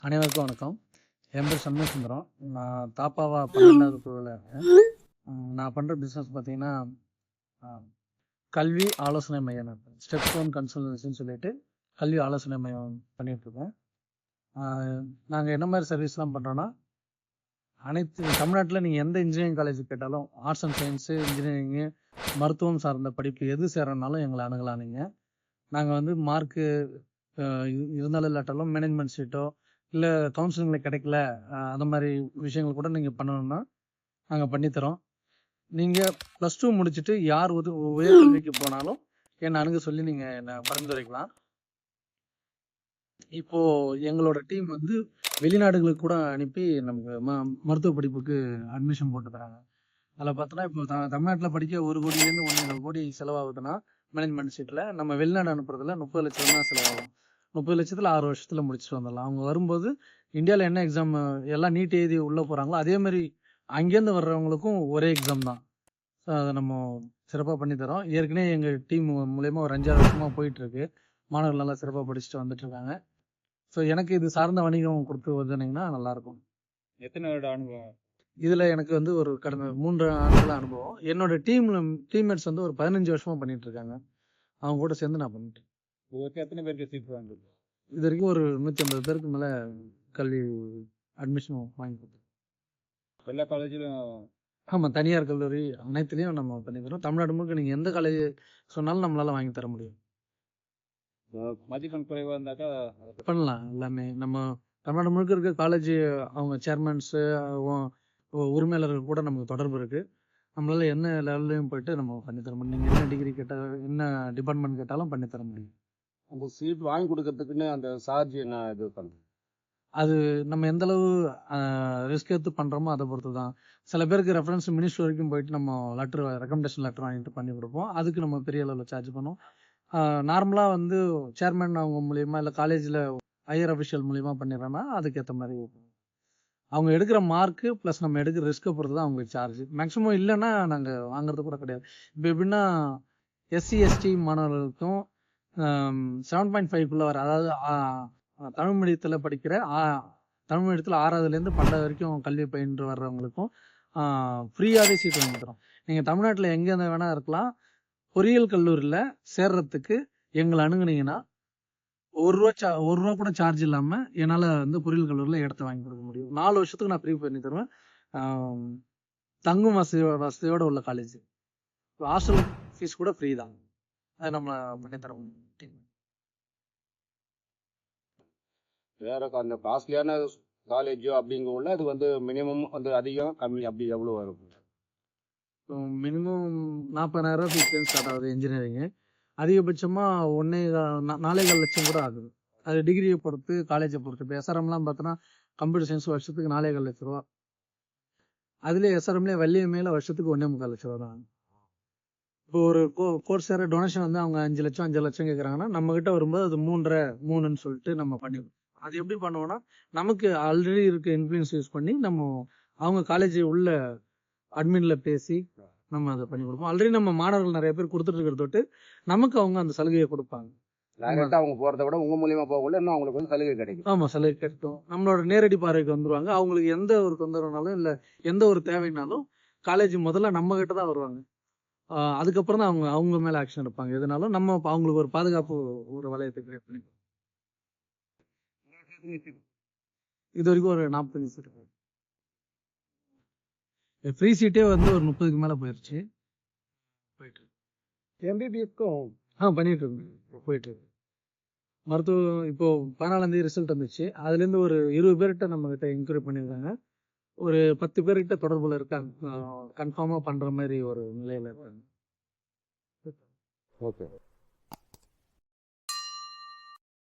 அனைவருக்கும் வணக்கம். என் பேர் சண்முகசுந்தரம். நான் தாப்பாவா 12வது குழுவில் இருக்கேன். நான் பண்ணுற பிஸ்னஸ் பார்த்தீங்கன்னா, கல்வி ஆலோசனை மையம் நடத்துறேன். ஸ்டெப் ஒன் கன்சல்டன்சின்னு சொல்லிட்டு கல்வி ஆலோசனை மையம் பண்ணிகிட்ருக்கேன். நாங்கள் என்ன மாதிரி சர்வீஸ்லாம் பண்ணுறோன்னா, அனைத்து தமிழ்நாட்டில் நீங்கள் எந்த இன்ஜினியரிங் காலேஜ் கேட்டாலும், ஆர்ட்ஸ் அண்ட் சயின்ஸு, இன்ஜினியரிங்கு, மருத்துவம் சார்ந்த படிப்பு எது சேரணுனாலும் எங்களை அணுகலாம். நாங்கள் வந்து மார்க்கு இருந்தாலும் இல்லாட்டாலும் மேனேஜ்மெண்ட் சீட்டோ இல்லை கவுன்சிலிங்கில் கிடைக்கல, அந்த மாதிரி விஷயங்கள் கூட நீங்கள் பண்ணணும்னா நாங்கள் பண்ணித்தரோம். நீங்கள் +2 முடிச்சுட்டு யார் உயர்கல்விக்கு போனாலும் என்னை அணுக சொல்லி நீங்கள் என்னை பரிந்துரைக்கலாம். இப்போது எங்களோட டீம் வந்து வெளிநாடுகளுக்கு கூட அனுப்பி நமக்கு மருத்துவ படிப்புக்கு அட்மிஷன் போட்டு தராங்க. அதில் பார்த்தோன்னா இப்போ தமிழ்நாட்டில் படிக்க 1 கோடியிலேருந்து 1.25 கோடி செலவாகுதுன்னா மேனேஜ்மெண்ட் சீட்டில், நம்ம வெளிநாடு அனுப்புறதுல 30 லட்சம் தான் செலவாகும். 30 லட்சத்தில் 6 வருஷத்தில் முடிச்சுட்டு வந்துடலாம். அவங்க வரும்போது இந்தியாவில் என்ன எக்ஸாம் எல்லாம் நீட் எழுதி உள்ளே போகிறாங்களோ அதேமாதிரி அங்கேருந்து வர்றவங்களுக்கும் ஒரே எக்ஸாம் தான். ஸோ அதை நம்ம சிறப்பாக பண்ணித்தரோம். ஏற்கனவே எங்கள் டீம் மூலயமா ஒரு 5-6 வருஷமாக போயிட்டுருக்கு. மாணவர்கள் நல்லா சிறப்பாக படிச்சுட்டு வந்துட்டுருக்காங்க. ஸோ எனக்கு இது சார்ந்த வணிகம் கொடுத்து வந்தீங்கன்னா நல்லாயிருக்கும். எத்தனை வருட அனுபவம் இதில்? எனக்கு வந்து ஒரு கடந்த 3 ஆண்டுகள் அனுபவம். என்னோட டீம்மேட்ஸ் வந்து ஒரு 15 வருஷமாக பண்ணிகிட்ருக்காங்க. அவங்க கூட சேர்ந்து நான் பண்ணிட்டேன். எத்தனை பேருக்கு சீட் வாங்குது? இது வரைக்கும் ஒரு 150 பேருக்கு மேலே கல்வி அட்மிஷன் வாங்கி கொடுத்தோம். எல்லா காலேஜிலும்? ஆமாம், தனியார் கல்லூரி அனைத்துலேயும் நம்ம பண்ணித்தரோம். தமிழ்நாடு முழுக்க நீங்கள் எந்த காலேஜ் சொன்னாலும் நம்மளால் வாங்கி தர முடியும். மதிப்பெண் குறைவாக இருந்தாக்கா பண்ணலாம். எல்லாமே நம்ம தமிழ்நாடு முழுக்க இருக்க காலேஜ் அவங்க சேர்மன்ஸு உரிமையாளர்கள் கூட நமக்கு தொடர்பு இருக்குது. நம்மளால என்ன லெவல்லையும் போயிட்டு நம்ம பண்ணித்தர முடியும். நீங்கள் என்ன டிகிரி கேட்டால், என்ன டிபார்ட்மெண்ட் கேட்டாலும் பண்ணித்தர முடியும். அந்த சீட் வாங்கி கொடுக்கறதுக்குன்னு அந்த சார்ஜ் என்ன இது பண்ணுறது? அது நம்ம எந்தளவு ரிஸ்க் எடுத்து பண்ணுறோமோ அதை பொறுத்து தான். சில பேருக்கு ரெஃபரன்ஸ் மினிஸ்டர் வரைக்கும் போயிட்டு நம்ம ரெக்கமெண்டேஷன் லெட்டர் வாங்கிட்டு பண்ணி கொடுப்போம். அதுக்கு நம்ம பெரிய அளவில் சார்ஜ் பண்ணுவோம். நார்மலாக வந்து சேர்மன் அவங்க மூலியமா இல்லை காலேஜில் ஹையர் அஃபிஷியல் மூலியமாக பண்ணிடுறோன்னா அதுக்கேற்ற மாதிரி அவங்க எடுக்கிற மார்க்கு ப்ளஸ் நம்ம எடுக்கிற ரிஸ்க்கை பொறுத்து தான் அவங்களுக்கு சார்ஜ். மேக்ஸிமம் இல்லைன்னா நாங்கள் வாங்குறது கூட கிடையாது. இப்போ எப்படின்னா SC/ST மாணவர்களுக்கும் 7.5 வர, அதாவது தமிழ் மீடியத்தில் படிக்கிற தமிழ் மீடியத்தில் 6வதுலேருந்து 12 வரைக்கும் கல்வி பயின்று வர்றவங்களுக்கும் ஃப்ரீயாகவே சீட் வாங்கி தரோம். நீங்கள் தமிழ்நாட்டில் எங்கே வேணால் இருக்கலாம். பொறியியல் கல்லூரியில் சேர்றதுக்கு எங்களை அணுகுனீங்கன்னா ஒரு ரூபா கூட சார்ஜ் இல்லாமல் என்னால் வந்து பொறியியல் கல்லூரியில் இடத்த வாங்கி கொடுக்க முடியும். 4 வருஷத்துக்கு நான் ஃப்ரீ பண்ணி தருவேன். தங்கும் வசதியோடு உள்ள காலேஜ். ஹாஸ்டல் ஃபீஸ் கூட ஃப்ரீ தான். அதை நம்ம பண்ணித்தர முடியும். வேற அந்த காஸ்ட்லியான காலேஜோ அப்படிங்குள்ள அது வந்து மினிமம் வந்து அதிகம் கம்மி அப்படி எவ்வளோ வரும்? மினிமம் 40,000 ஃபீஸ் ஸ்டார்ட் ஆகுது இன்ஜினியரிங்கு. அதிகபட்சமாக 4.25 லட்சம் கூட ஆகுது. அது டிகிரியை பொறுத்து, காலேஜை பொறுத்து. இப்போ SRMலாம் பார்த்தோன்னா கம்ப்யூட்டர் சயின்ஸ் வருஷத்துக்கு 4.25 லட்ச ரூபா. அதுலேயே SRMலேயே வள்ளியம்மையில் வருஷத்துக்கு 1.25 லட்ச ரூபா தான். இப்போ ஒரு கோர்ஸ் சேர டொனேஷன் வந்து அவங்க 5 லட்சம் 5 லட்சம் கேட்குறாங்கன்னா நம்மகிட்ட வரும்போது அது 3.5 சொல்லிட்டு நம்ம பண்ணிடுவோம். அது எப்படி பண்ணுவோம்னா, நமக்கு ஆல்ரெடி இருக்க இன்ஃப்ளூயன்ஸ் யூஸ் பண்ணி நம்ம அவங்க காலேஜ் உள்ள அட்மின்ல பேசி நம்ம அதை பண்ணி கொடுப்போம். ஆல்ரெடி நம்ம மாணவர்கள் நிறைய பேர் கொடுத்துட்டு இருக்கிறத தொட்டு நமக்கு அவங்க அந்த சலுகையை கொடுப்பாங்க. அவங்க போகிறத விட உங்கள் மூலியமாக போகல இன்னும் அவங்களுக்கு வந்து சலுகை கிடைக்கும். ஆமாம், சலுகை கிடைக்கும். நம்மளோட நேரடி பார்வைக்கு வந்துருவாங்க. அவங்களுக்கு எந்த ஒரு தொந்தரவுனாலும் இல்லை எந்த ஒரு தேவைனாலும் காலேஜ் முதல்ல நம்ம கிட்ட தான் வருவாங்க. அதுக்கப்புறம் தான் அவங்க மேலே ஆக்ஷன் எடுப்பாங்க. எதுனாலும் நம்ம அவங்களுக்கு ஒரு பாதுகாப்பு ஒரு வளையத்தை கிரியேட் பண்ணி. இது வரைக்கும் ஒரு 40 சீட்டு ஃப்ரீ சீட்டே வந்து ஒரு 30க்கு மேலே போயிடுச்சு. போயிட்டு MBBSக்கும் பண்ணிட்டு இருக்கோம். போயிட்டு மருத்துவம் இப்போ 14ஆம் தேதி ரிசல்ட் வந்துச்சு. அதுலேருந்து ஒரு 20 பேர்கிட்ட நம்மகிட்ட என்கொயரி பண்ணியிருக்காங்க. ஒரு 10 பேர்கிட்ட தொடர்புல இருக்காங்க. கன்ஃபார்மாக பண்ணுற மாதிரி ஒரு நிலையில் இருக்காங்க. ஓகே.